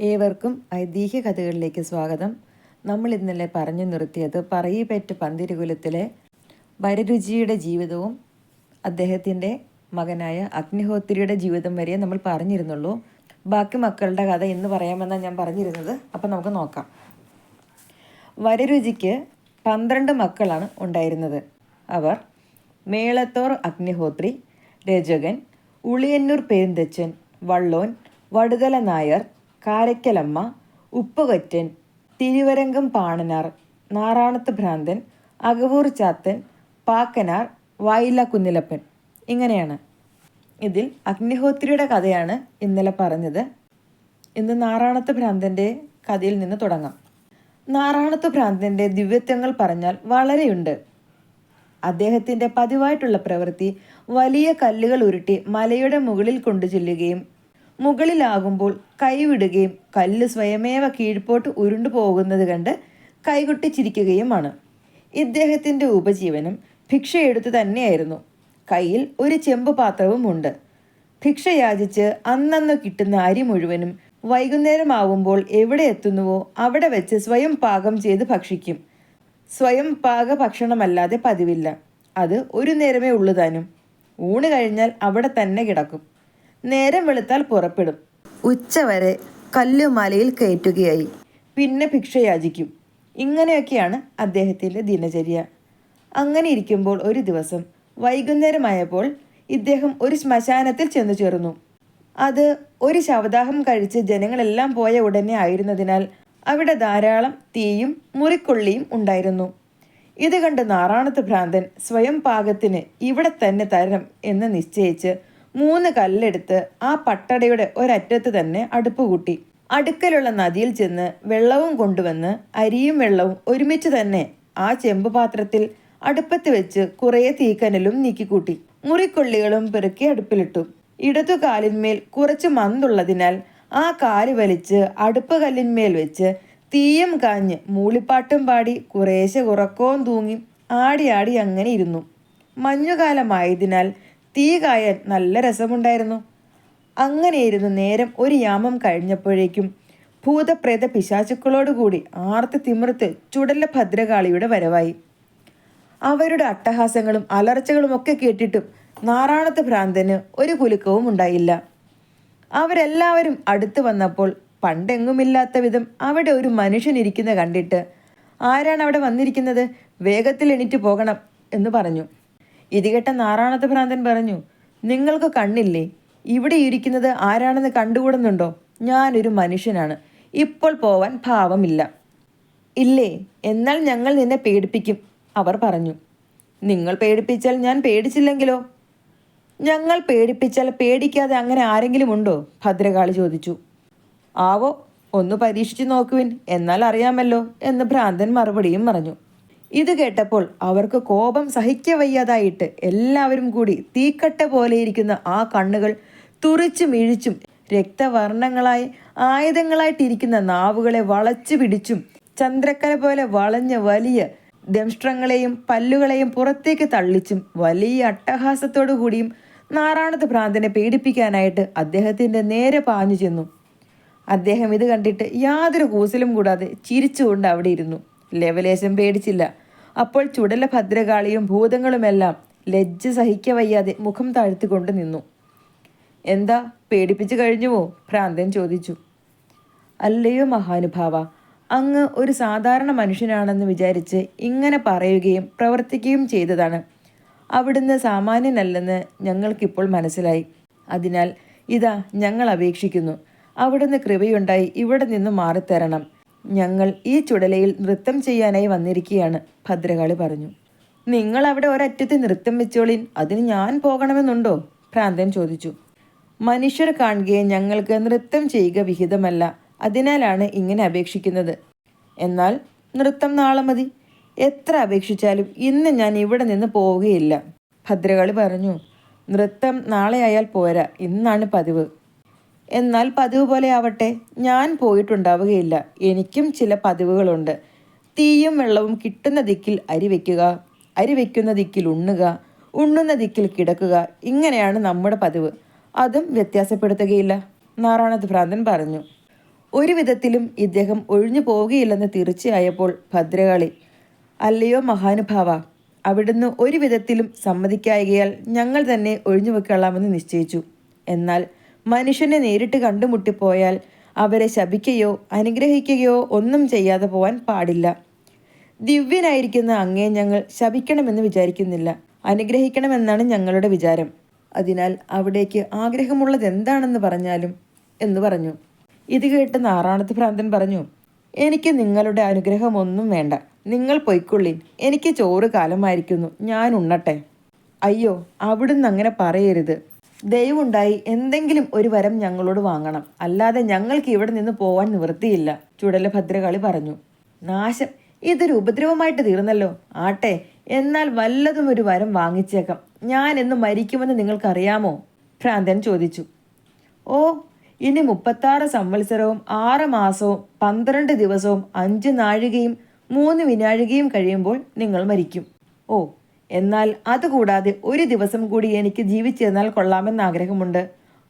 ഏവർക്കും ഐതിഹ്യ കഥകളിലേക്ക് സ്വാഗതം. നമ്മൾ ഇന്നലെ പറഞ്ഞു നിർത്തിയത് പറയിപ്പറ്റ പന്തിരുകുലത്തിലെ വരരുചിയുടെ ജീവിതവും അദ്ദേഹത്തിൻ്റെ മകനായ അഗ്നിഹോത്രിയുടെ ജീവിതം വരെ നമ്മൾ പറഞ്ഞിരുന്നുള്ളൂ. ബാക്കി മക്കളുടെ കഥ ഇന്ന് പറയാമെന്നാണ് ഞാൻ പറഞ്ഞിരുന്നത്. അപ്പം നമുക്ക് നോക്കാം. വരരുചിക്ക് 12 മക്കളാണ് ഉണ്ടായിരുന്നത്. അവർ മേളത്തോർ അഗ്നിഹോത്രി, രചകൻ, ഉളിയന്നൂർ പെരുന്തച്ചൻ, വള്ളോൻ, വടുതല നായർ, കാരയ്ക്കലമ്മ, ഉപ്പുകറ്റൻ, തിരുവരങ്കം പാണനാർ, നാറാണത്ത് ഭ്രാന്തൻ, അകവൂർ ചാത്തൻ, പാക്കനാർ, വായില കുന്നിലപ്പൻ. ഇങ്ങനെയാണ്. ഇതിൽ അഗ്നിഹോത്രിയുടെ കഥയാണ് ഇന്നലെ പറഞ്ഞത്. ഇന്ന് നാറാണത്ത് ഭ്രാന്തൻ്റെ കഥയിൽ നിന്ന് തുടങ്ങാം. നാറാണത്ത് ഭ്രാന്തൻ്റെ ദിവ്യത്വങ്ങൾ പറഞ്ഞാൽ വളരെയുണ്ട്. അദ്ദേഹത്തിൻ്റെ പതിവായിട്ടുള്ള പ്രവൃത്തി വലിയ കല്ലുകൾ ഉരുട്ടി മലയുടെ മുകളിൽ കൊണ്ടു ചെല്ലുകയും മുകളിലാകുമ്പോൾ കൈവിടുകയും കല്ല് സ്വയമേവ കീഴ്പോട്ട് ഉരുണ്ടു പോകുന്നത് കണ്ട് കൈകൊട്ടിച്ചിരിക്കുകയുമാണ്. ഇദ്ദേഹത്തിൻ്റെ ഉപജീവനം ഭിക്ഷയെടുത്ത് തന്നെയായിരുന്നു. കയ്യിൽ ഒരു ചെമ്പ് പാത്രവും ഉണ്ട്. ഭിക്ഷ യാചിച്ച് അന്നന്ന് കിട്ടുന്ന അരി മുഴുവനും വൈകുന്നേരമാവുമ്പോൾ എവിടെ എത്തുന്നുവോ അവിടെ വെച്ച് സ്വയം പാകം ചെയ്ത് ഭക്ഷിക്കും. സ്വയം പാക ഭക്ഷണമല്ലാതെ പതിവില്ല. അത് ഒരു നേരമേ ഉള്ളു താനും. ഊണ് കഴിഞ്ഞാൽ അവിടെ തന്നെ കിടക്കും. നേരം വെളുത്താൽ പുറപ്പെടും. ഉച്ചവരെ കല്ലുമലയിൽ കയറ്റുകയായി. പിന്നെ ഭിക്ഷ യാചിക്കും. ഇങ്ങനെയൊക്കെയാണ് അദ്ദേഹത്തിൻ്റെ ദിനചര്യ. അങ്ങനെ ഇരിക്കുമ്പോൾ ഒരു ദിവസം വൈകുന്നേരമായപ്പോൾ ഇദ്ദേഹം ഒരു ശ്മശാനത്തിൽ ചെന്നു ചേർന്നു. അത് ഒരു ശവദാഹം കഴിച്ച് ജനങ്ങളെല്ലാം പോയ ഉടനെ ആയിരുന്നതിനാൽ അവിടെ ധാരാളം തീയും മുറിക്കൊള്ളിയും ഉണ്ടായിരുന്നു. ഇത് കണ്ട് നാറാണത്ത് ഭ്രാന്തൻ സ്വയം പാകത്തിന് ഇവിടെ തന്നെ തരം എന്ന് നിശ്ചയിച്ച് 3 കല്ലെടുത്ത് ആ പട്ടടയുടെ ഒരറ്റത്ത് തന്നെ അടുപ്പ് കൂട്ടി. അടുക്കലുള്ള നദിയിൽ ചെന്ന് വെള്ളവും കൊണ്ടുവന്ന് അരിയും വെള്ളവും ഒരുമിച്ച് തന്നെ ആ ചെമ്പ് പാത്രത്തിൽ അടുപ്പത്ത് വെച്ച് കുറേ തീക്കനലും നീക്കിക്കൂട്ടി. മുറിക്കൊള്ളികളും പെറുക്കി അടുപ്പിലിട്ടു. ഇടതു കാലിന്മേൽ കുറച്ച് മന്തുള്ളതിനാൽ ആ കാല് വലിച്ച് അടുപ്പ് കല്ലിന്മേൽ വെച്ച് തീയും കാഞ്ഞ് മൂളിപ്പാട്ടും പാടി കുറേശ്ശെ ഉറക്കവും തൂങ്ങി ആടി ആടി അങ്ങനെ ഇരുന്നു. മഞ്ഞുകാലമായതിനാൽ തീ കായാൻ നല്ല രസമുണ്ടായിരുന്നു. അങ്ങനെയിരുന്നു നേരം ഒരു യാമം കഴിഞ്ഞപ്പോഴേക്കും ഭൂതപ്രേത പിശാചുക്കളോടുകൂടി ആർത്ത് തിമിർത്ത് ചുടല ഭദ്രകാളിയുടെ വരവായി. അവരുടെ അട്ടഹാസങ്ങളും അലർച്ചകളുമൊക്കെ കേട്ടിട്ടും നാറാണത്ത് ഭ്രാന്തന് ഒരു കുലുക്കവും ഉണ്ടായില്ല. അവരെല്ലാവരും അടുത്ത് വന്നപ്പോൾ പണ്ടെങ്ങുമില്ലാത്ത വിധം അവിടെ ഒരു മനുഷ്യൻ ഇരിക്കുന്ന കണ്ടിട്ട്, ആരാണ് അവിടെ വന്നിരിക്കുന്നത്, വേഗത്തിൽ എണീറ്റ് പോകണം എന്ന് പറഞ്ഞു. ഇത് കേട്ട നാറാണത്ത് ഭ്രാന്തൻ പറഞ്ഞു, നിങ്ങൾക്ക് കണ്ണില്ലേ? ഇവിടെ ഇരിക്കുന്നത് ആരാണെന്ന് കണ്ടുകൂടുന്നുണ്ടോ? ഞാനൊരു മനുഷ്യനാണ്. ഇപ്പോൾ പോവാൻ ഭാവമില്ല. ഇല്ലേ? എന്നാൽ ഞങ്ങൾ നിന്നെ പേടിപ്പിക്കും, അവർ പറഞ്ഞു. നിങ്ങൾ പേടിപ്പിച്ചാൽ ഞാൻ പേടിച്ചില്ലെങ്കിലോ? ഞങ്ങൾ പേടിപ്പിച്ചാൽ പേടിക്കാതെ അങ്ങനെ ആരെങ്കിലും ഉണ്ടോ? ഭദ്രകാളി ചോദിച്ചു. ആവോ, ഒന്ന് പരീക്ഷിച്ചു നോക്കുവിൻ, എന്നാൽ അറിയാമല്ലോ എന്ന് ഭ്രാന്തൻ മറുപടിയും പറഞ്ഞു. ഇത് കേട്ടപ്പോൾ അവർക്ക് കോപം സഹിക്കവയ്യാതായിട്ട് എല്ലാവരും കൂടി തീക്കട്ട പോലെയിരിക്കുന്ന ആ കണ്ണുകൾ തുറിച്ചു മിഴിച്ചും രക്തവർണ്ണങ്ങളായി ആയുധങ്ങളായിട്ടിരിക്കുന്ന നാവുകളെ വളച്ചു പിടിച്ചും ചന്ദ്രക്കല പോലെ വളഞ്ഞ വലിയ ദംഷ്ട്രങ്ങളെയും പല്ലുകളെയും പുറത്തേക്ക് തള്ളിച്ചും വലിയ അട്ടഹാസത്തോടു കൂടിയും നാറാണത്ത് ഭ്രാന്തനെ പേടിപ്പിക്കാനായിട്ട് അദ്ദേഹത്തിൻ്റെ നേരെ പാഞ്ഞു ചെന്നു. അദ്ദേഹം ഇത് കണ്ടിട്ട് യാതൊരു കൂസലും കൂടാതെ ചിരിച്ചുകൊണ്ട് അവിടെ ഇരുന്നു. ലെവലേശം പേടിച്ചില്ല. അപ്പോൾ ചുടല ഭദ്രകാളിയും ഭൂതങ്ങളുമെല്ലാം ലജ്ജ സഹിക്കവയ്യാതെ മുഖം താഴ്ത്തിക്കൊണ്ട് നിന്നു. എന്താ, പേടിപ്പിച്ചു കഴിഞ്ഞുവോ? ഭ്രാന്തൻ ചോദിച്ചു. അല്ലയോ മഹാനുഭാവ, അങ്ങ് ഒരു സാധാരണ മനുഷ്യനാണെന്ന് വിചാരിച്ച് ഇങ്ങനെ പറയുകയും പ്രവർത്തിക്കുകയും ചെയ്തതാണ്. അവിടുന്ന് സാമാന്യനല്ലെന്ന് ഞങ്ങൾക്കിപ്പോൾ മനസ്സിലായി. അതിനാൽ ഇതാ ഞങ്ങൾ അപേക്ഷിക്കുന്നു, അവിടുന്ന് കൃപയുണ്ടായി ഇവിടെ നിന്ന് മാറിത്തരണം. ഞങ്ങൾ ഈ ചുടലയിൽ നൃത്തം ചെയ്യാനായി വന്നിരിക്കുകയാണ്, ഭദ്രകാളി പറഞ്ഞു. നിങ്ങൾ അവിടെ ഒരറ്റത്ത് നൃത്തം വെച്ചോളിൻ, അതിന് ഞാൻ പോകണമെന്നുണ്ടോ? ഭ്രാന്തൻ ചോദിച്ചു. മനുഷ്യർ കാണുകയെ ഞങ്ങൾക്ക് നൃത്തം ചെയ്യുക വിഹിതമല്ല, അതിനാലാണ് ഇങ്ങനെ അപേക്ഷിക്കുന്നത്. എന്നാൽ നൃത്തം നാളെ മതി. എത്ര അപേക്ഷിച്ചാലും ഇന്ന് ഞാൻ ഇവിടെ നിന്ന് പോവുകയില്ല, ഭദ്രകാളി പറഞ്ഞു. നൃത്തം നാളെ ആയാൽ പോരാ, ഇന്നാണ് പതിവ്. എന്നാൽ പതിവ് പോലെ ആവട്ടെ, ഞാൻ പോയിട്ടുണ്ടാവുകയില്ല. എനിക്കും ചില പതിവുകളുണ്ട്. തീയും വെള്ളവും കിട്ടുന്ന ദിക്കിൽ അരി വയ്ക്കുക, അരി വയ്ക്കുന്ന ദിക്കിൽ ഉണ്ണുക, ഉണ്ണുന്ന ദിക്കിൽ കിടക്കുക, ഇങ്ങനെയാണ് നമ്മുടെ പതിവ്. അതും വ്യത്യാസപ്പെടുത്തുകയില്ല, നാറാണത്ത് ഭ്രാന്തൻ പറഞ്ഞു. ഒരു വിധത്തിലും ഇദ്ദേഹം ഒഴിഞ്ഞു പോവുകയില്ലെന്ന് തീർച്ചയായപ്പോൾ ഭദ്രകാളി, അല്ലയോ മഹാനുഭാവ, അവിടുന്ന് ഒരു വിധത്തിലും സമ്മതിക്കായകയാൽ ഞങ്ങൾ തന്നെ ഒഴിഞ്ഞു വെക്കൊള്ളാമെന്ന് നിശ്ചയിച്ചു. എന്നാൽ മനുഷ്യനെ നേരിട്ട് കണ്ടുമുട്ടിപ്പോയാൽ അവരെ ശപിക്കുകയോ അനുഗ്രഹിക്കുകയോ ഒന്നും ചെയ്യാതെ പോവാൻ പാടില്ല. ദിവ്യനായിരിക്കുന്ന അങ്ങേ ഞങ്ങൾ ശപിക്കണമെന്ന് വിചാരിക്കുന്നില്ല, അനുഗ്രഹിക്കണമെന്നാണ് ഞങ്ങളുടെ വിചാരം. അതിനാൽ അവിടേക്ക് ആഗ്രഹമുള്ളത് എന്താണെന്ന് പറഞ്ഞാലും എന്ന് പറഞ്ഞു. ഇത് കേട്ട് നാറാണത്ത് ഭ്രാന്തൻ പറഞ്ഞു, എനിക്ക് നിങ്ങളുടെ അനുഗ്രഹമൊന്നും വേണ്ട, നിങ്ങൾ പൊയ്ക്കൊള്ളിൻ, എനിക്ക് ചോറ് കാലമായിരിക്കുന്നു, ഞാൻ ഉണ്ണട്ടെ. അയ്യോ, അവിടുന്ന് അങ്ങനെ പറയരുത്. ദയവുണ്ടായി എന്തെങ്കിലും ഒരു വരം ഞങ്ങളോട് വാങ്ങണം, അല്ലാതെ ഞങ്ങൾക്ക് ഇവിടെ നിന്ന് പോവാൻ നിവൃത്തിയില്ല, ചുടലഭദ്രകാളി പറഞ്ഞു. നാശം, ഇതൊരു ഉപദ്രവമായിട്ട് തീർന്നല്ലോ. ആട്ടെ, എന്നാൽ വല്ലതും ഒരു വരം വാങ്ങിച്ചേക്കാം. ഞാൻ എന്ന് മരിക്കുമെന്ന് നിങ്ങൾക്കറിയാമോ? ഭ്രാന്തൻ ചോദിച്ചു. ഓ, ഇനി 36 സംവത്സരവും 6 മാസവും 12 ദിവസവും 5 നാഴികയും 3 വിനാഴികയും കഴിയുമ്പോൾ നിങ്ങൾ മരിക്കും. ഓ, എന്നാൽ അതുകൂടാതെ ഒരു ദിവസം കൂടി എനിക്ക് ജീവിച്ചിരുന്നാൽ കൊള്ളാമെന്ന് ആഗ്രഹമുണ്ട്.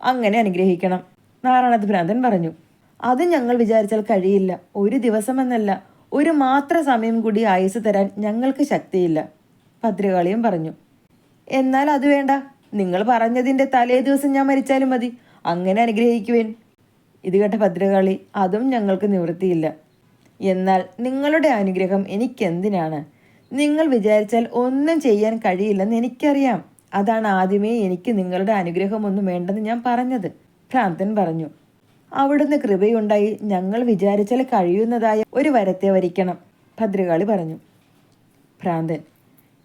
അങ്ങനെ അനുഗ്രഹിക്കണം, നാറാണത്ത് ഭ്രാന്തൻ പറഞ്ഞു. അത് ഞങ്ങൾ വിചാരിച്ചാൽ കഴിയില്ല. ഒരു ദിവസമെന്നല്ല, ഒരു മാത്ര സമയം കൂടി ആയുസ് തരാൻ ഞങ്ങൾക്ക് ശക്തിയില്ല, ഭദ്രകാളിയും പറഞ്ഞു. എന്നാൽ അത് വേണ്ട, നിങ്ങൾ പറഞ്ഞതിൻ്റെ തലേ ദിവസം ഞാൻ മരിച്ചാലും മതി, അങ്ങനെ അനുഗ്രഹിക്കുവേൻ. ഇത് കേട്ട ഭദ്രകാളി, അതും ഞങ്ങൾക്ക് നിവൃത്തിയില്ല. എന്നാൽ നിങ്ങളുടെ അനുഗ്രഹം എനിക്കെന്തിനാണ്? നിങ്ങൾ വിചാരിച്ചാൽ ഒന്നും ചെയ്യാൻ കഴിയില്ലെന്ന് എനിക്കറിയാം. അതാണ് ആദ്യമേ എനിക്ക് നിങ്ങളുടെ അനുഗ്രഹമൊന്നും വേണ്ടെന്ന് ഞാൻ പറഞ്ഞത്, ഭ്രാന്തൻ പറഞ്ഞു. അവിടുന്ന് കൃപയുണ്ടായി ഞങ്ങൾ വിചാരിച്ചാൽ കഴിയുന്നതായ ഒരു വരത്തെ വരിക്കണം, ഭദ്രകാളി പറഞ്ഞു. ഭ്രാന്തൻ,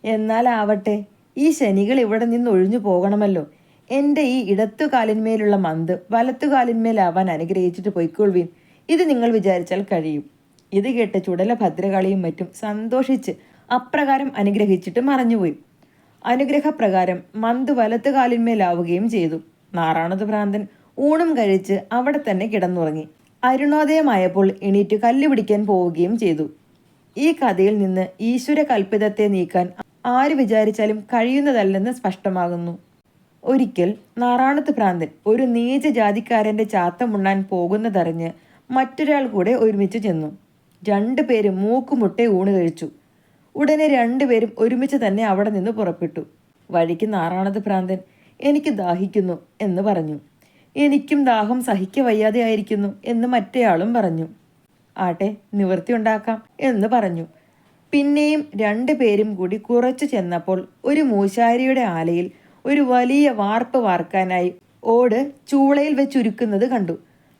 എന്നാൽ ആവട്ടെ, ഈ ശനികൾ ഇവിടെ നിന്ന് ഒഴിഞ്ഞു പോകണമല്ലോ. എൻ്റെ ഈ ഇടത്തുകാലിന്മേലുള്ള മന്ത് വലത്തുകാലിന്മേലാവാൻ അനുഗ്രഹിച്ചിട്ട് പൊയ്ക്കൊള്ളുവീൻ. ഇത് നിങ്ങൾ വിചാരിച്ചാൽ കഴിയും. ഇത് കേട്ട് ചുടല ഭദ്രകാളിയും മറ്റും സന്തോഷിച്ച് അപ്രകാരം അനുഗ്രഹിച്ചിട്ട് മറഞ്ഞുപോയി. അനുഗ്രഹപ്രകാരം മന്ത് വലത്തുകാലിന്മേലാവുകയും ചെയ്തു. നാറാണത്ത് ഭ്രാന്തൻ ഊണും കഴിച്ച് അവിടെ തന്നെ കിടന്നുറങ്ങി. അരുണോദയമായപ്പോൾ എണീറ്റ് കല്ല് പിടിക്കാൻ പോവുകയും ചെയ്തു. ഈ കഥയിൽ നിന്ന് ഈശ്വര കൽപ്പിതത്തെ നീക്കാൻ ആര് വിചാരിച്ചാലും കഴിയുന്നതല്ലെന്ന് സ്പഷ്ടമാകുന്നു. ഒരിക്കൽ നാറാണത്ത് ഭ്രാന്തൻ ഒരു നീച ജാതിക്കാരൻ്റെ ചാത്തമുണ്ണാൻ പോകുന്നതറിഞ്ഞ് മറ്റൊരാൾ കൂടെ ഒരുമിച്ച് ചെന്നു. 2 പേരും മൂക്കുമുട്ടെ ഊണ് കഴിച്ചു. ഉടനെ 2 പേരും ഒരുമിച്ച് തന്നെ അവിടെ നിന്ന് പുറപ്പെട്ടു. വഴിക്ക് നാറാണത്ത് ഭ്രാന്തൻ, എനിക്ക് ദാഹിക്കുന്നു എന്ന് പറഞ്ഞു. എനിക്കും ദാഹം സഹിക്ക വയ്യാതെ ആയിരിക്കുന്നു എന്ന് മറ്റേയാളും പറഞ്ഞു. ആട്ടെ, നിവൃത്തി ഉണ്ടാക്കാം എന്ന് പറഞ്ഞു. പിന്നെയും 2 പേരും കൂടി കുറച്ചു ചെന്നപ്പോൾ ഒരു മൂശാരിയുടെ ആലയിൽ ഒരു വലിയ വാർപ്പ് വാർക്കാനായി ഓട് ചൂളയിൽ വെച്ചുരുക്കുന്നത് കണ്ടു.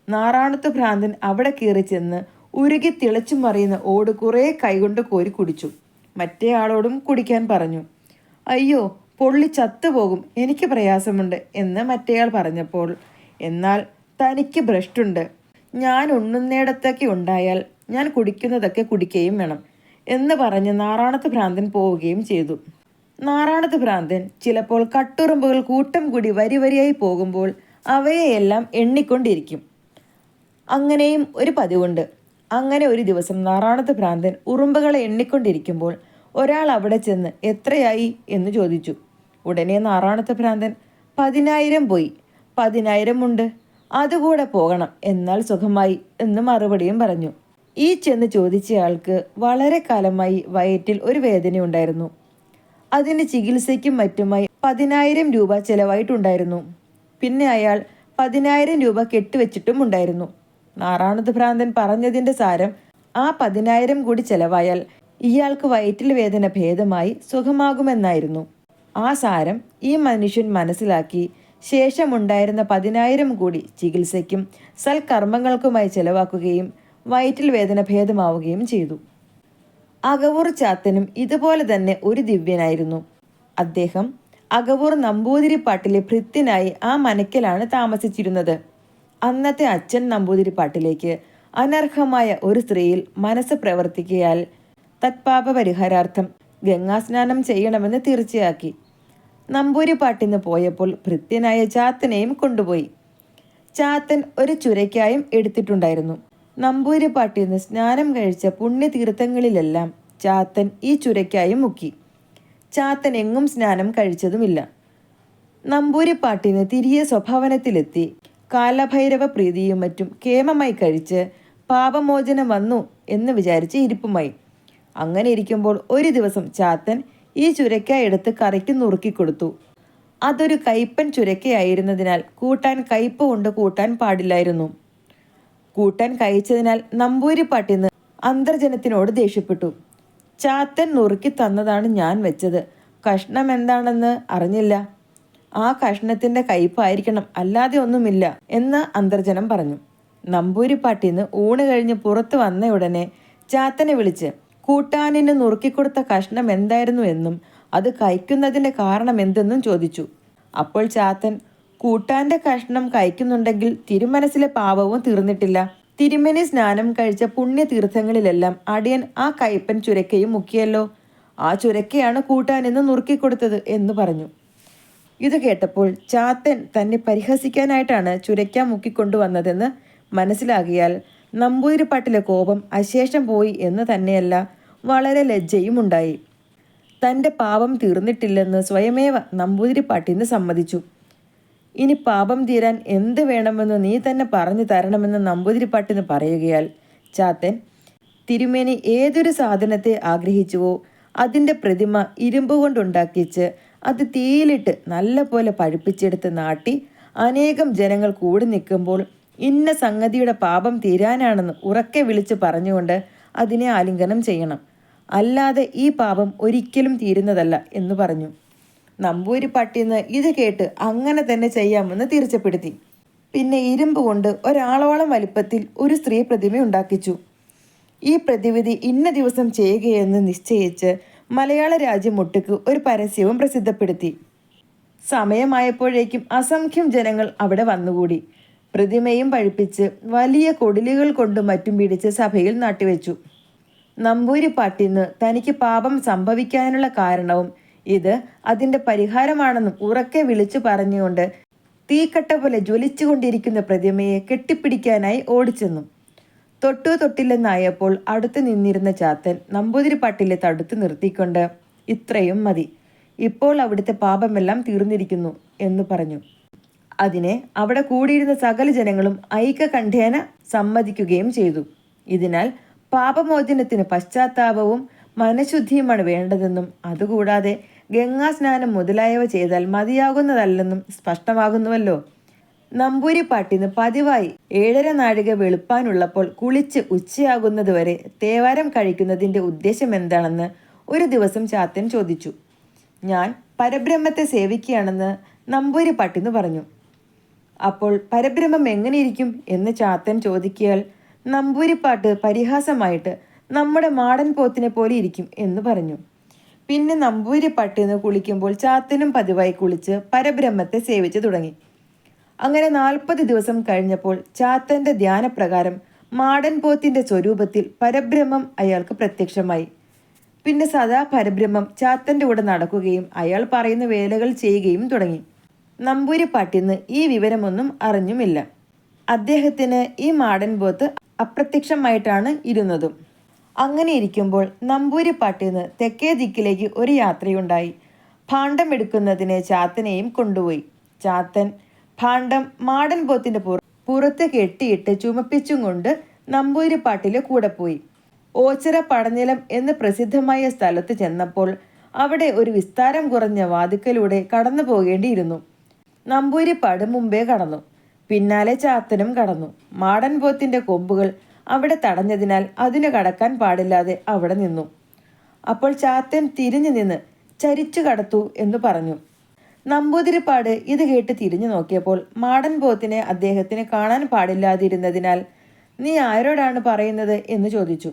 നാറാണത്ത് ഭ്രാന്തൻ അവിടെ കയറി ചെന്ന് ഉരുകി തിളച്ചു മറിയുന്ന ഓട് കുറേ കൈകൊണ്ട് കോരി കുടിച്ചു. മറ്റേ ആളോടും കുടിക്കാൻ പറഞ്ഞു. അയ്യോ, പൊള്ളി ചത്തുപോകും, എനിക്ക് പ്രയാസമുണ്ട് എന്ന് മറ്റേയാൾ പറഞ്ഞപ്പോൾ, എന്നാൽ തനിക്ക് ഭ്രഷ്ടുണ്ട്, ഞാൻ ഉണ്ണുന്നിടത്തൊക്കെ ഉണ്ടായാൽ ഞാൻ കുടിക്കുന്നതൊക്കെ കുടിക്കുകയും വേണം എന്ന് പറഞ്ഞ് നാറാണത്ത് ഭ്രാന്തൻ പോവുകയും ചെയ്തു. നാറാണത്ത് ഭ്രാന്തൻ ചിലപ്പോൾ കട്ടുറുമ്പുകൾ കൂട്ടം കൂടി വരി വരിയായി പോകുമ്പോൾ അവയെയെല്ലാം എണ്ണിക്കൊണ്ടിരിക്കും. അങ്ങനെയും ഒരു പതിവുണ്ട്. അങ്ങനെ ഒരു ദിവസം നാറാണത്ത് ഭ്രാന്തൻ ഉറുമ്പുകളെ എണ്ണിക്കൊണ്ടിരിക്കുമ്പോൾ ഒരാൾ അവിടെ ചെന്ന് എത്രയായി എന്ന് ചോദിച്ചു. ഉടനെ നാറാണത്ത് ഭ്രാന്തൻ 10,000 പോയി, 10,000 ഉണ്ട്, അതുകൂടെ പോകണം, എന്നാൽ സുഖമായി എന്ന് മറുപടിയും പറഞ്ഞു. ഈ ചെന്ന് ചോദിച്ചയാൾക്ക് വളരെ കാലമായി വയറ്റിൽ ഒരു വേദനയുണ്ടായിരുന്നു. അതിന് ചികിത്സയ്ക്കും മറ്റുമായി 10,000 രൂപ ചെലവായിട്ടുണ്ടായിരുന്നു. പിന്നെ അയാൾ 10,000 രൂപ കെട്ടിവെച്ചിട്ടും ഉണ്ടായിരുന്നു. നാറാണത്ത് ഭ്രാന്തൻ പറഞ്ഞതിൻ്റെ സാരം, ആ 10,000 കൂടി ചെലവായാൽ ഇയാൾക്ക് വയറ്റിൽ വേദന ഭേദമായി സുഖമാകുമെന്നായിരുന്നു. ആ സാരം ഈ മനുഷ്യൻ മനസ്സിലാക്കി ശേഷമുണ്ടായിരുന്ന 10,000 കൂടി ചികിത്സയ്ക്കും സൽക്കർമ്മങ്ങൾക്കുമായി ചെലവാക്കുകയും വയറ്റിൽ വേദന ഭേദമാവുകയും ചെയ്തു. അകവൂർ ചാത്തനും ഇതുപോലെ തന്നെ ഒരു ദിവ്യനായിരുന്നു. അദ്ദേഹം അകവൂർ നമ്പൂതിരിപ്പാട്ടിലെ ഭൃത്യനായി ആ മനക്കലാണ് താമസിച്ചിരുന്നത്. അന്നത്തെ അച്ഛൻ നമ്പൂതിരിപ്പാട്ടിലേക്ക് അനർഹമായ ഒരു സ്ത്രീയിൽ മനസ്സ് പ്രവർത്തിക്കയാൽ തത്പാപ പരിഹാരാർത്ഥം ഗംഗാസ്നാനം ചെയ്യണമെന്ന് തീർച്ചയാക്കി. നമ്പൂതിരിപ്പാട്ടിന്ന് പോയപ്പോൾ ഭൃത്യനായ ചാത്തനെയും കൊണ്ടുപോയി. ചാത്തൻ ഒരു ചുരയ്ക്കായും എടുത്തിട്ടുണ്ടായിരുന്നു. നമ്പൂതിരിപ്പാട്ടിന്ന് സ്നാനം കഴിച്ച പുണ്യതീർത്ഥങ്ങളിലെല്ലാം ചാത്തൻ ഈ ചുരയ്ക്കായും മുക്കി. ചാത്തൻ എങ്ങും സ്നാനം കഴിച്ചതുമില്ല. നമ്പൂതിരിപ്പാട്ടിന് തിരികെ സ്വഭവനത്തിലെത്തി കാലഭൈരവ പ്രീതിയും മറ്റും കേമമായി കഴിച്ച് പാപമോചനം വന്നു എന്ന് വിചാരിച്ച് ഇരിപ്പുമായി. അങ്ങനെ ഇരിക്കുമ്പോൾ ഒരു ദിവസം ചാത്തൻ ഈ ചുരക്കായ എടുത്ത് കറിക്ക് നുറുക്കിക്കൊടുത്തു. അതൊരു കയ്പൻ ചുരക്കയായിരുന്നതിനാൽ കൂട്ടാൻ കയ്പ് കൊണ്ട് കൂട്ടാൻ പാടില്ലായിരുന്നു. കൂട്ടാൻ കഴിച്ചതിനാൽ നമ്പൂതിരിപ്പാട്ടിന്ന് അന്തർജനത്തിനോട് ദേഷ്യപ്പെട്ടു. ചാത്തൻ നുറുക്കി തന്നതാണ് ഞാൻ വെച്ചത്, കഷ്ണം എന്താണെന്ന് അറിഞ്ഞില്ല. ആ കഷ്ണത്തിന്റെ കയ്പായിരിക്കണം, അല്ലാതെ ഒന്നുമില്ല എന്ന് അന്തർജനം പറഞ്ഞു. നമ്പൂതിരിപ്പാട്ടിന്ന് ഊണ് കഴിഞ്ഞ് പുറത്തു വന്ന ഉടനെ ചാത്തനെ വിളിച്ച് കൂട്ടാനിന് നുറുക്കിക്കൊടുത്ത കഷ്ണം എന്തായിരുന്നു എന്നും അത് കഴിക്കുന്നതിന്റെ കാരണം എന്തെന്നും ചോദിച്ചു. അപ്പോൾ ചാത്തൻ, കൂട്ടാന്റെ കഷ്ണം കഴിക്കുന്നുണ്ടെങ്കിൽ തിരുമനസിലെ പാപവും തീർന്നിട്ടില്ല. തിരുമേനി സ്നാനം കഴിച്ച പുണ്യതീർത്ഥങ്ങളിലെല്ലാം അടിയൻ ആ കയ്പൻ ചുരക്കയും മുക്കിയല്ലോ. ആ ചുരക്കയാണ് കൂട്ടാനെന്ന് നുറുക്കിക്കൊടുത്തത് എന്ന് പറഞ്ഞു. ഇത് കേട്ടപ്പോൾ ചാത്തൻ തന്നെ പരിഹസിക്കാനായിട്ടാണ് ചുരക്ക മുക്കിക്കൊണ്ടുവന്നതെന്ന് മനസ്സിലാകിയാൽ നമ്പൂതിരിപ്പാട്ടിലെ കോപം അശേഷം പോയി എന്ന് തന്നെയല്ല, വളരെ ലജ്ജയും ഉണ്ടായി. തൻ്റെ പാപം തീർന്നിട്ടില്ലെന്ന് സ്വയമേവ നമ്പൂതിരിപ്പാട്ടിന്ന് സമ്മതിച്ചു. ഇനി പാപം തീരാൻ എന്ത് വേണമെന്ന് നീ തന്നെ പറഞ്ഞു തരണമെന്ന് നമ്പൂതിരിപ്പാട്ടിന്ന് പറയുകയാൽ ചാത്തൻ, തിരുമേനി ഏതൊരു സാധനത്തെ ആഗ്രഹിച്ചുവോ അതിൻ്റെ പ്രതിമ ഇരുമ്പ് കൊണ്ടുണ്ടാക്കിച്ച് അത് തീയിലിട്ട് നല്ല പോലെ പഴുപ്പിച്ചെടുത്ത് നാട്ടി അനേകം ജനങ്ങൾ കൂടി നിൽക്കുമ്പോൾ ഇന്ന സംഗതിയുടെ പാപം തീരാനാണെന്ന് ഉറക്കെ വിളിച്ച് പറഞ്ഞുകൊണ്ട് അതിനെ ആലിംഗനം ചെയ്യണം. അല്ലാതെ ഈ പാപം ഒരിക്കലും തീരുന്നതല്ല എന്ന് പറഞ്ഞു. നമ്പൂതിരിപ്പാട്ടിന്ന് ഇത് കേട്ട് അങ്ങനെ തന്നെ ചെയ്യാമെന്ന് തീർച്ചപ്പെടുത്തി. പിന്നെ ഇരുമ്പ് കൊണ്ട് ഒരാളോളം വലിപ്പത്തിൽ ഒരു സ്ത്രീ പ്രതിമ ഉണ്ടാക്കിച്ചു. ഈ പ്രതിവിധി ഇന്ന ദിവസം ചെയ്യുകയെന്ന് നിശ്ചയിച്ച് മലയാള രാജ്യമൊട്ടുക്ക് ഒരു പരസ്യവും പ്രസിദ്ധപ്പെടുത്തി. സമയമായപ്പോഴേക്കും അസംഖ്യം ജനങ്ങൾ അവിടെ വന്നുകൂടി. പ്രതിമയും പഴിപ്പിച്ച് വലിയ കൊടിലുകൾ കൊണ്ടും മറ്റും പിടിച്ച് സഭയിൽ നാട്ടിവെച്ചു. നമ്പൂതിരിപ്പാട്ടിന്ന് തനിക്ക് പാപം സംഭവിക്കാനുള്ള കാരണവും ഇത് അതിൻ്റെ പരിഹാരമാണെന്നും ഉറക്കെ വിളിച്ചു പറഞ്ഞുകൊണ്ട് തീക്കട്ട പോലെ ജ്വലിച്ചുകൊണ്ടിരിക്കുന്ന പ്രതിമയെ കെട്ടിപ്പിടിക്കാനായി ഓടിച്ചെന്നു. തൊട്ടില്ലെന്നായപ്പോൾ അടുത്ത് നിന്നിരുന്ന ചാത്തൻ നമ്പൂതിരിപ്പാട്ടിലെ തടുത്ത് നിർത്തിക്കൊണ്ട്, ഇത്രയും മതി, ഇപ്പോൾ അവിടുത്തെ പാപമെല്ലാം തീർന്നിരിക്കുന്നു എന്ന് പറഞ്ഞു. അതിനെ അവിടെ കൂടിയിരുന്ന സകല ജനങ്ങളും ഐക്യകണ്ഠേന സമ്മതിക്കുകയും ചെയ്തു. ഇതിനാൽ പാപമോചനത്തിന് പശ്ചാത്താപവും മനഃശുദ്ധിയുമാണ് വേണ്ടതെന്നും അതുകൂടാതെ ഗംഗാസ്നാനം മുതലായവ ചെയ്താൽ മതിയാകുന്നതല്ലെന്നും സ്പഷ്ടമാകുന്നുവല്ലോ. നമ്പൂതിരിപ്പാട്ടിന്ന് പതിവായി 7.5 നാഴിക വെളുപ്പാനുള്ളപ്പോൾ കുളിച്ച് ഉച്ചയാകുന്നതുവരെ തേവാരം കഴിക്കുന്നതിൻ്റെ ഉദ്ദേശം എന്താണെന്ന് ഒരു ദിവസം ചാത്തൻ ചോദിച്ചു. ഞാൻ പരബ്രഹ്മത്തെ സേവിക്കുകയാണെന്ന് നമ്പൂതിരിപ്പാട്ടിന്ന് പറഞ്ഞു. അപ്പോൾ പരബ്രഹ്മം എങ്ങനെയിരിക്കും എന്ന് ചാത്തൻ ചോദിക്കിയാൽ നമ്പൂതിരിപ്പാട്ട് പരിഹാസമായിട്ട് നമ്മുടെ മാടൻ പോത്തിനെ പോലെ ഇരിക്കും എന്ന് പറഞ്ഞു. പിന്നെ നമ്പൂതിരിപ്പാട്ടിന്ന് കുളിക്കുമ്പോൾ ചാത്തനും പതിവായി കുളിച്ച് പരബ്രഹ്മത്തെ സേവിച്ചു തുടങ്ങി. അങ്ങനെ 40 ദിവസം കഴിഞ്ഞപ്പോൾ ചാത്തന്റെ ധ്യാനപ്രകാരം മാടൻ പോത്തിന്റെ സ്വരൂപത്തിൽ പരബ്രഹ്മം അയാൾക്ക് പ്രത്യക്ഷമായി. പിന്നെ സദാ പരബ്രഹ്മം ചാത്തന്റെ കൂടെ നടക്കുകയും അയാൾ പറയുന്ന വേലകൾ ചെയ്യുകയും തുടങ്ങി. നമ്പൂതിരിപ്പാട്ടിന്ന് ഈ വിവരമൊന്നും അറിഞ്ഞുമില്ല. അദ്ദേഹത്തിന് ഈ മാടൻ പോത്ത് അപ്രത്യക്ഷമായിട്ടാണ് ഇരുന്നതും. അങ്ങനെ ഇരിക്കുമ്പോൾ നമ്പൂതിരിപ്പാട്ടിന്ന് തെക്കേ ദിക്കിലേക്ക് ഒരു യാത്രയുണ്ടായി. ഭാണ്ഡം എടുക്കുന്നതിന് ചാത്തനെയും കൊണ്ടുപോയി. ചാത്തൻ ഭാണ്ഡം മാടൻ പോത്തിന്റെ പുറത്ത് കെട്ടിയിട്ട് ചുമപ്പിച്ചും കൊണ്ട് നമ്പൂതിരിപ്പാട്ടിലെ കൂടെ പോയി. ഓച്ചിറ പടനിലം എന്ന് പ്രസിദ്ധമായ സ്ഥലത്ത് ചെന്നപ്പോൾ അവിടെ ഒരു വിസ്താരം കുറഞ്ഞ വാതിക്കലൂടെ കടന്നു പോകേണ്ടിയിരുന്നു. നമ്പൂതിരിപ്പാട് മുമ്പേ കടന്നു. പിന്നാലെ ചാത്തനും കടന്നു. മാടൻ പോത്തിന്റെ കൊമ്പുകൾ അവിടെ തടഞ്ഞതിനാൽ അതിന് കടക്കാൻ പാടില്ലാതെ അവിടെ നിന്നു. അപ്പോൾ ചാത്തൻ തിരിഞ്ഞു നിന്ന് ചരിച്ചു കടത്തു എന്ന് പറഞ്ഞു. നമ്പൂതിരിപ്പാട് ഇത് കേട്ട് തിരിഞ്ഞു നോക്കിയപ്പോൾ മാടൻ പോത്തിനെ അദ്ദേഹത്തിന് കാണാൻ പാടില്ലാതിരുന്നതിനാൽ, നീ ആരോടാണ് പറയുന്നത് എന്ന് ചോദിച്ചു.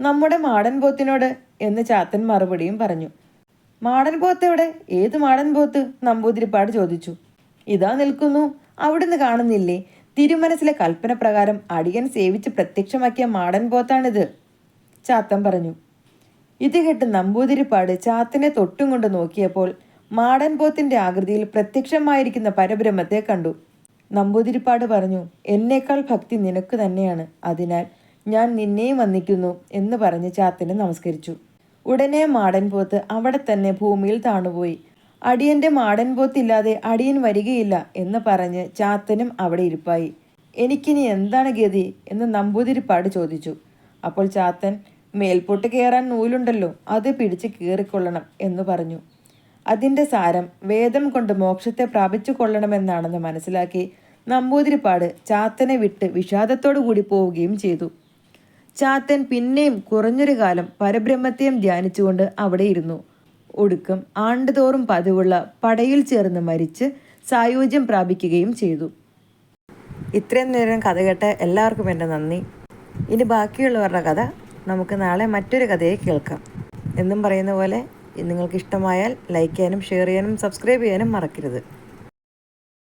നമ്മുടെ മാടൻ പോത്തിനോട് എന്ന് ചാത്തൻ മറുപടിയും പറഞ്ഞു. മാടൻ പോത്ത് എവിടെ? ഏത് മാടൻ പോത്ത്? നമ്പൂതിരിപ്പാട് ചോദിച്ചു. ഇതാ നിൽക്കുന്നു, അവിടുന്ന് കാണുന്നില്ലേ? തിരുമനസിലെ കൽപ്പന പ്രകാരം അടിയൻ സേവിച്ച് പ്രത്യക്ഷമാക്കിയ മാടൻ പോത്താണിത്, ചാത്തൻ പറഞ്ഞു. ഇത് കേട്ട് നമ്പൂതിരിപ്പാട് ചാത്തനെ തൊട്ടും കൊണ്ട് നോക്കിയപ്പോൾ മാടൻ പോത്തിന്റെ ആകൃതിയിൽ പ്രത്യക്ഷമായിരിക്കുന്ന പരബ്രഹ്മത്തെ കണ്ടു. നമ്പൂതിരിപ്പാട് പറഞ്ഞു, എന്നേക്കാൾ ഭക്തി നിനക്ക് തന്നെയാണ്, അതിനാൽ ഞാൻ നിന്നെയും വന്ദിക്കുന്നു എന്ന് പറഞ്ഞ് ചാത്തനെ നമസ്കരിച്ചു. ഉടനെ മാടൻ പോത്ത് അവിടെ തന്നെ ഭൂമിയിൽ താണുപോയി. അടിയൻ്റെ മാടൻ പോത്തില്ലാതെ അടിയൻ വരികയില്ല എന്ന് പറഞ്ഞ് ചാത്തനും അവിടെ ഇരിപ്പായി. എനിക്കിനി എന്താണ് ഗതി എന്ന് നമ്പൂതിരിപ്പാട് ചോദിച്ചു. അപ്പോൾ ചാത്തൻ, മേൽപോട്ട് കയറാൻ നൂലുണ്ടല്ലോ, അത് പിടിച്ച് കീറിക്കൊള്ളണം എന്ന് പറഞ്ഞു. അതിൻ്റെ സാരം വേദം കൊണ്ട് മോക്ഷത്തെ പ്രാപിച്ചു കൊള്ളണമെന്നാണെന്ന് മനസ്സിലാക്കി നമ്പൂതിരിപ്പാട് ചാത്തനെ വിട്ട് വിഷാദത്തോടു കൂടി പോവുകയും ചെയ്തു. ചാത്തൻ പിന്നെയും കുറഞ്ഞൊരു കാലം പരബ്രഹ്മത്തെയും ധ്യാനിച്ചുകൊണ്ട് അവിടെ ഇരുന്നു. ഒടുക്കം ആണ്ടുതോറും പതിവുള്ള പടയിൽ ചേർന്ന് മരിച്ച് സായുജ്യം പ്രാപിക്കുകയും ചെയ്തു. ഇത്രയും നേരം കഥ കേട്ട എല്ലാവർക്കും എൻ്റെ നന്ദി. ഇനി ബാക്കിയുള്ളവരുടെ കഥ നമുക്ക് നാളെ മറ്റൊരു കഥയെ കേൾക്കാം. എന്നും പറയുന്ന പോലെ നിങ്ങൾക്ക് ഇഷ്ടമായാൽ ലൈക്ക് ചെയ്യാനും ഷെയർ ചെയ്യാനും സബ്സ്ക്രൈബ് ചെയ്യാനും മറക്കരുത്.